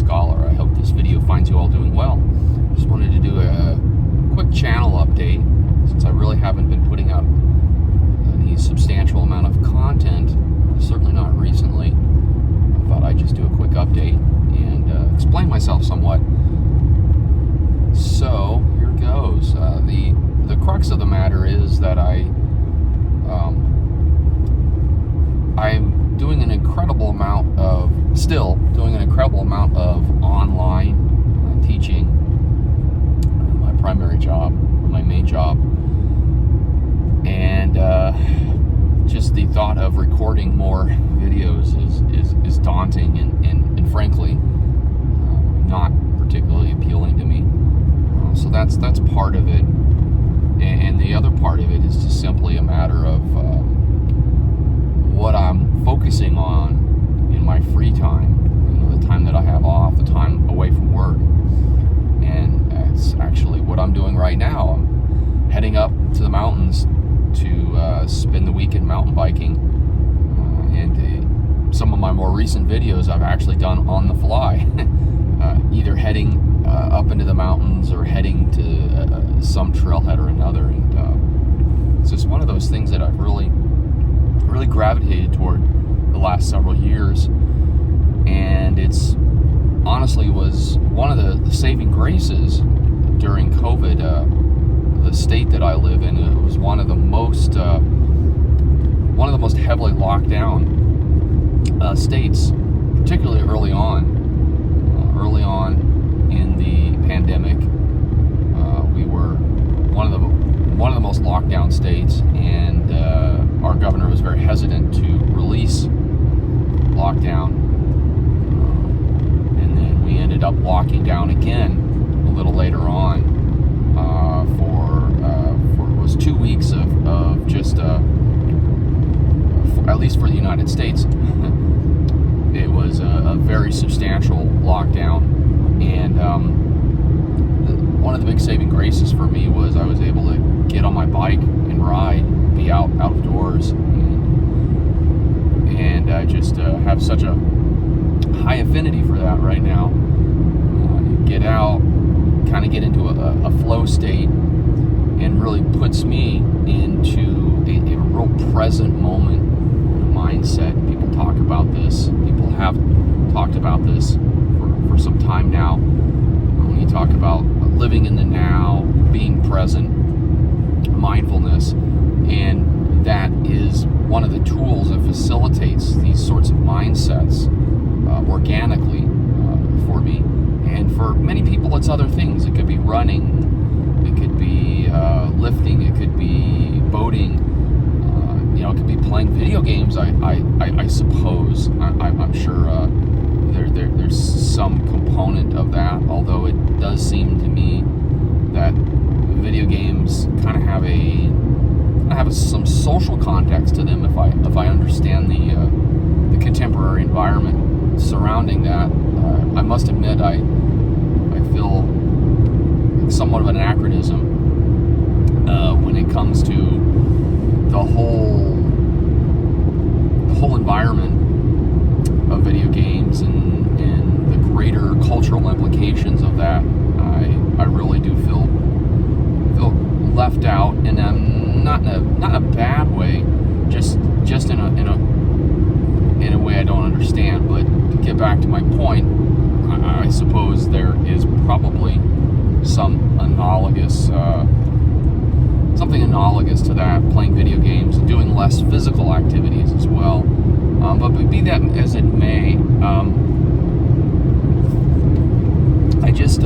Scholar. I hope this video finds you all doing well. Just wanted to do a quick channel update since I really haven't been putting out any substantial amount of content, certainly not recently. I thought I'd just do a quick update and explain myself somewhat. So here goes. The crux of the matter is that I'm doing an incredible amount of online teaching. My primary job, my main job, and just the thought of recording more videos is daunting and frankly not particularly appealing to me. So that's part of it, and the other part of it is just simply a matter of what I'm focusing on in my free time, the time that I have off, the time away from work. And that's actually what I'm doing right now. I'm heading up to the mountains to spend the weekend mountain biking, and some of my more recent videos I've actually done on the fly, either heading up into the mountains or heading to some trailhead or another. And it's just one of those things that I've really gravitated toward the last several years, and it's honestly was one of the saving graces during COVID. The state that I live in, it was one of the most heavily locked down states, particularly early on in the pandemic. We were one of the most locked down states, and our governor was very hesitant to release lockdown, and then we ended up locking down again a little later on for it was 2 weeks of just at least for the United States it was a very substantial lockdown. And one of the big saving graces for me was I was able to get on my bike and ride, be out of doors, and I just have such a high affinity for that right now. Get out, kind of get into a flow state, and really puts me into a real present moment mindset. People talk about this. People have talked about this for some time now. When you talk about living in the now, being present, mindfulness, and that is one of the tools that facilitates these sorts of mindsets organically for me. And for many people, it's other things. It could be running, it could be lifting, it could be boating, it could be playing video games. I suppose I'm sure there's some component of that. Although it does seem to me that video games kind of have some social context to them. If I understand the contemporary environment surrounding that, I must admit I feel somewhat of an anachronism when it comes to the whole environment of video games and the greater cultural implications of that. I really do feel left out, and not in a bad way, just in a way I don't understand. But to get back to my point, I suppose there is probably something analogous to that, playing video games and doing less physical activities as well. But be that as it may, I just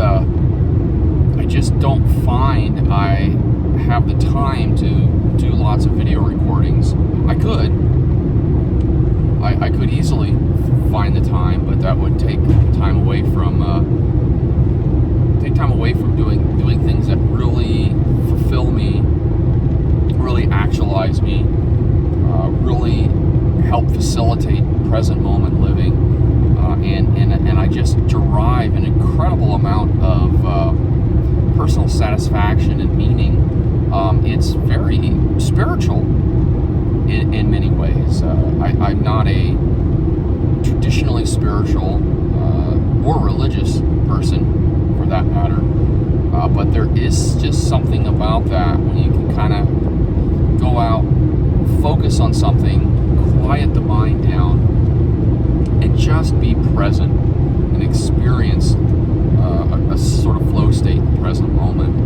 don't find I have the time to do lots of video recordings. I could easily find the time, but that would take time away from doing things that really fulfill me, really actualize me, really help facilitate present moment living, and I just derive an incredible amount of personal satisfaction and meaning. It's very spiritual in many ways. I'm not a traditionally spiritual or religious person for that matter. But there is just something about that when you can kind of go out, focus on something, quiet the mind down, and just be present and experience a sort of flow state in the present moment.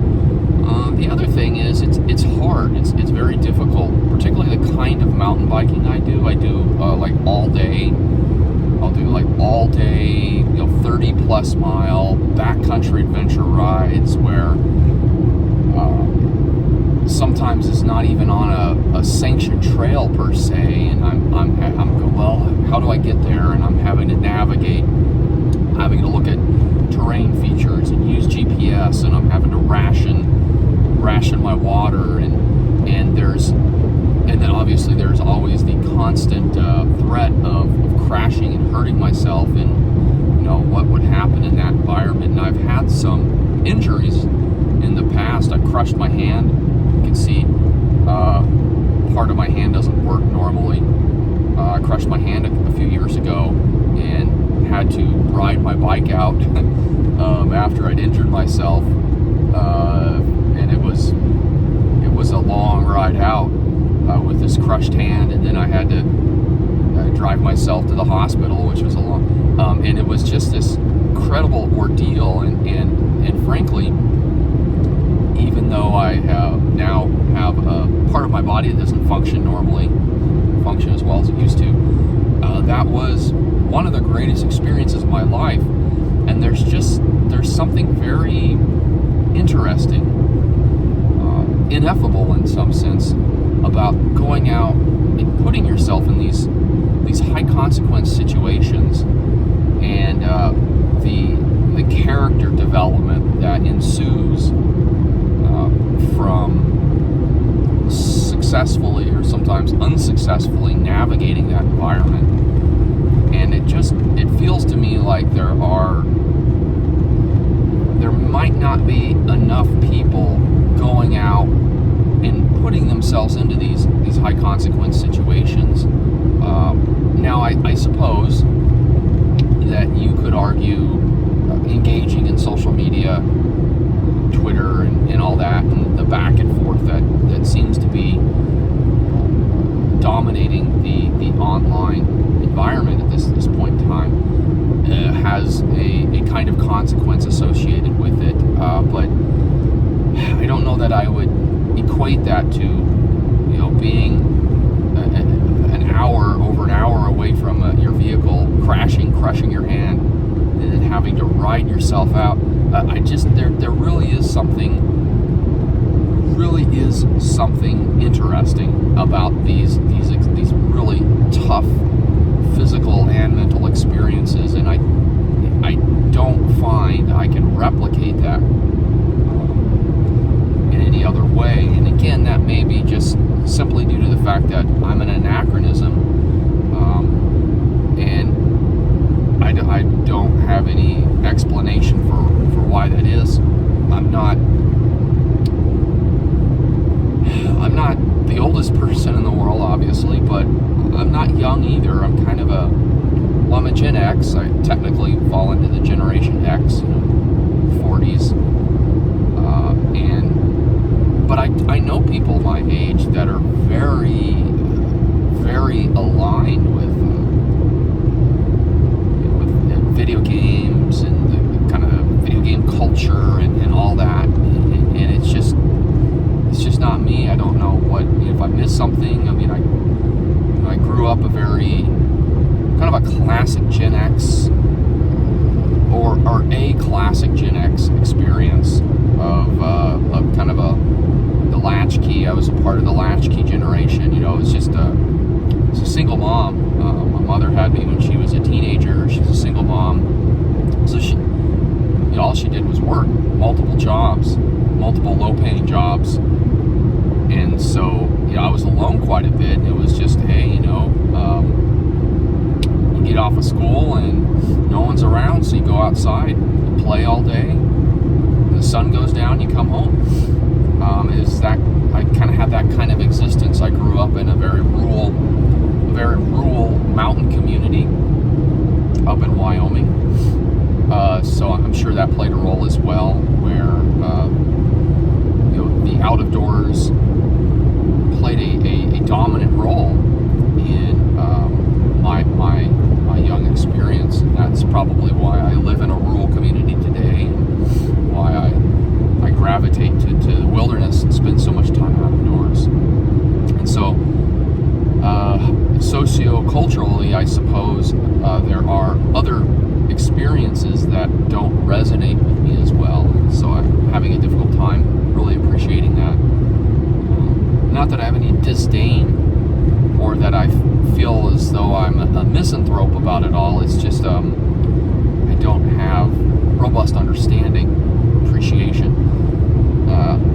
The other thing is it's hard. It's very difficult, particularly the kind of mountain biking I do. I do like all day. I'll do like all day, 30 plus mile backcountry adventure rides where sometimes it's not even on a sanctioned trail per se, and I'm going, well, how do I get there? And I'm having to navigate, having to look at terrain features and use GPS, and I'm having to ration my water, and then obviously there's always the constant threat of crashing and hurting myself, and what would happen in that environment. And I've had some injuries in the past. I crushed my hand. You can see part of my hand doesn't work normally. I crushed my hand a few years ago and had to ride my bike out after I'd injured myself, and it was a long ride out with this crushed hand, and then I had to drive myself to the hospital, which was a long, and it was just this incredible ordeal, and frankly, even though I now have a part of my body that doesn't function as well as it used to, that was one of the greatest experiences of my life. And there's something very interesting, ineffable in some sense, about going out and putting yourself in these high consequence situations, and the character development that ensues from successfully or sometimes unsuccessfully navigating that environment. And it feels to me like there might not be enough people going out and putting themselves into these high consequence situations. Now I suppose that you could argue engaging in social media, Twitter and all that, and the back and forth that seems to be dominating the online environment at this point in time, has a kind of consequence associated with it, but I don't know that I would equate that to being over an hour away from your vehicle, crushing your hand, and then having to ride yourself out. There really is something interesting about these really tough physical and mental experiences, and I don't find I can replicate that in any other way. And again, that may be just simply due to the fact that I'm an anachronism, and I don't have any explanation for why that is. I'm not the oldest person in the world, obviously, but I'm not young either. I'm kind of I'm a Gen X. I technically fall into the Generation X, 40s, but I know people my age that are very, very aligned with video games and the kind of video game culture and all that, and it's just not me. I don't know if I missed something. I mean, I grew up a very kind of a classic Gen X or a classic Gen X experience of kind of the latchkey. I was a part of the latchkey generation. It's just it's a single mom. My mother had me when she was a teenager. She's a single mom, so she, all she did was work, multiple jobs, multiple low-paying jobs, and so I was alone quite a bit. It was just, hey, you get off of school and no one's around, so you go outside and play all day. When the sun goes down, you come home. I kind of had that kind of existence. I grew up in a very rural mountain community up in Wyoming, sure that played a role as well, where the out of doors played a dominant role in my young experience. And that's probably why I live in a rural community today, and why I gravitate to the wilderness and spend so much time out of doors. And so socioculturally, I suppose there are other experiences that don't resonate with me as well. So I'm having a difficult time really appreciating that. Not that I have any disdain or that I feel as though I'm a misanthrope about it all. It's just I don't have robust understanding, appreciation.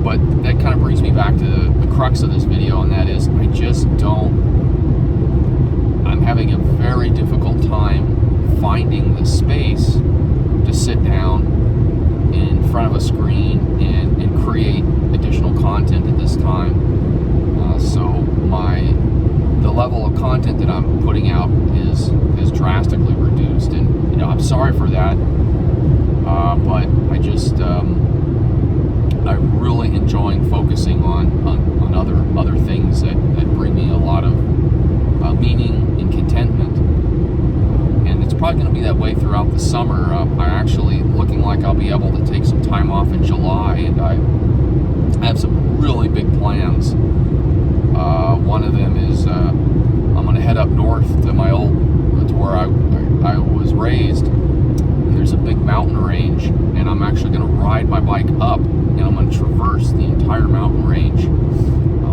But that kind of brings me back to the crux of this video, and that is I'm having a very difficult time finding the space to sit down in front of a screen and create additional content at this time. So the level of content that I'm putting out is drastically reduced, and I'm sorry for that. But I just I'm really enjoying focusing on other things that bring me a lot of meaning and contentment. And it's probably going to be that way throughout the summer. I'm actually looking like I'll be able to take some time off in July, and I have some really big plans. One of them is I'm going to head up north to where I was raised. And there's a big mountain range, and I'm actually going to ride my bike up, and I'm going to traverse the entire mountain range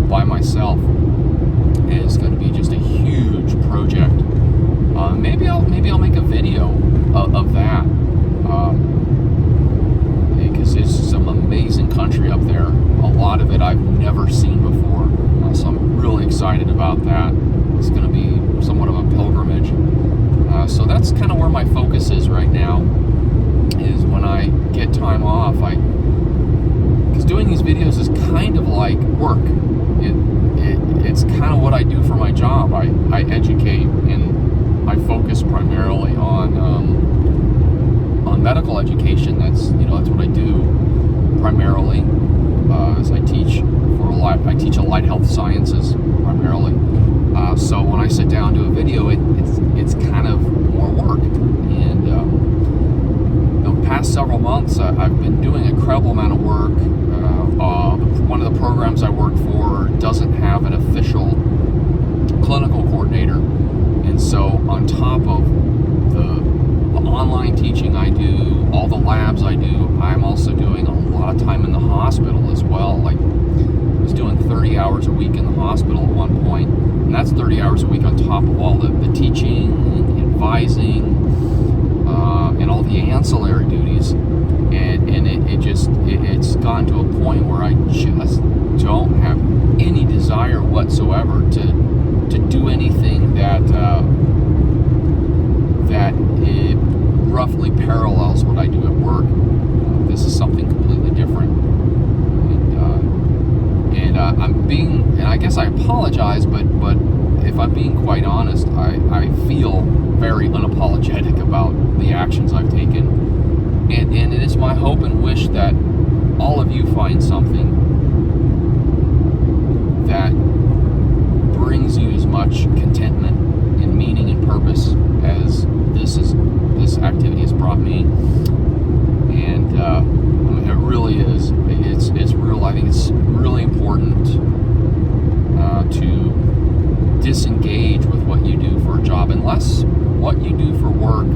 by myself. And it's going to be just a huge project. Maybe I'll make a video of that, because it's some amazing country up there. A lot of it I've never seen before, so I'm really excited about that. It's going to be somewhat of a pilgrimage. So that's kind of where my focus is right now, is when I get time off. Because doing these videos is kind of like work. It's kind of what I do for my job. I educate, and I focus primarily on medical education. That's what I do primarily. As I teach a light health sciences primarily. So when I sit down to a video, it's kind of more work. And the past several months, I've been doing an incredible amount of work. One of the programs I work for doesn't have an official clinical coordinator, and so on top of the online teaching I do, all the labs I do, I'm also doing a lot of time in the hospital as well. Like, I was doing 30 hours a week in the hospital at one point, and that's 30 hours a week on top of all the teaching, advising, and all the ancillary duties. And it's gotten to a point where I just don't have any desire whatsoever to do anything that it roughly parallels what I do at work. This is something completely different, and I guess I apologize, but if I'm being quite honest, I feel very unapologetic about the actions I've taken, and it is my hope and wish that all of you find something that brings you as much contentment and meaning and purpose as this activity has brought me. And it really is. It's real. I think it's really important to disengage with what you do for a job, unless what you do for work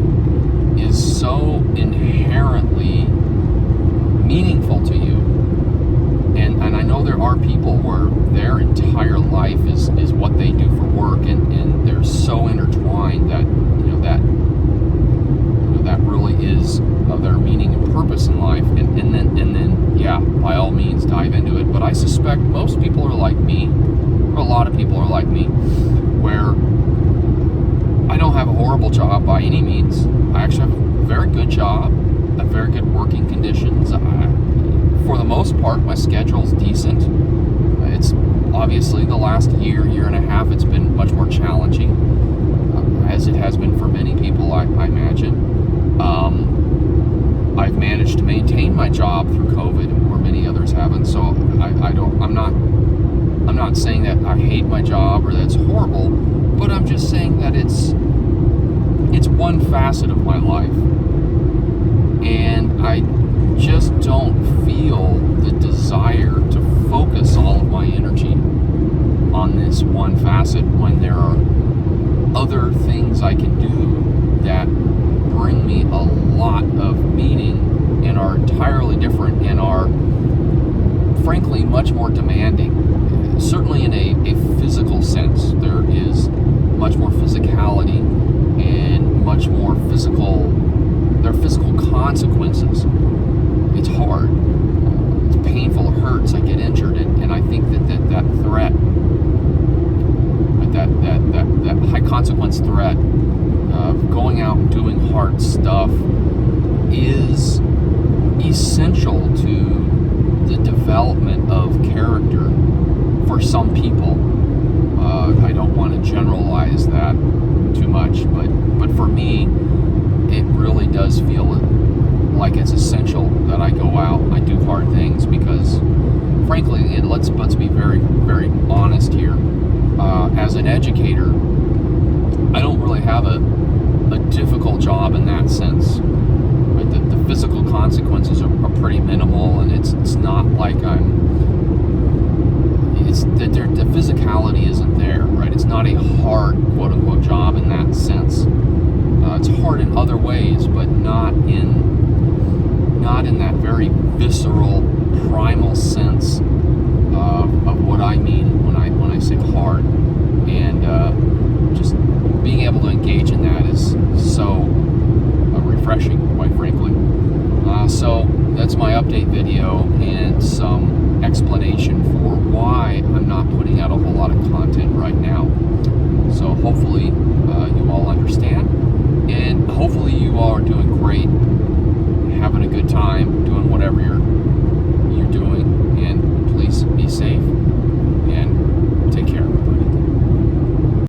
is so inherently meaningful to you. And I know there are people where their entire life is what they do for work, and they're so intertwined that that really is their meaning and purpose in life. And then yeah, by all means dive into it. But I suspect most people are like me, or a lot of people are like me, where I don't have a horrible job by any means. I actually have a very good job, very good working conditions. For the most part, my schedule's decent. It's obviously the last year and a half, it's been much more challenging, as it has been for many people, I imagine. I've managed to maintain my job through COVID, where many others haven't. So I'm not saying that I hate my job or that's horrible, but I'm just saying that it's one facet of my life, and I just don't feel the desire to focus all of my energy on this one facet when there are other things I can do that bring me a lot of meaning and are entirely different and are frankly much more demanding. Certainly in a physical sense, there is much more physicality and much more there are physical consequences. It's hard, it's painful, it hurts, I get injured, and I think that threat, that high consequence threat of going out and doing hard stuff is essential to the development of character for some people. I don't want to generalize that too much, but for me, it really does feel like it's essential that I go out, I do hard things, because frankly, and let's be very, very honest here, as an educator, I don't really have a difficult job in that sense. But the physical consequences are pretty minimal, and it's not like the physicality isn't there, right? It's not a hard, quote unquote, job in that sense. It's hard in other ways, but not in that very visceral, primal sense of what I mean when I say hard. And just being able to engage in that is so refreshing, quite frankly. So that's my update video and some explanation for why I'm not putting out a whole lot of content right now. So hopefully you all understand, and hopefully you all are doing great, having a good time, doing whatever you're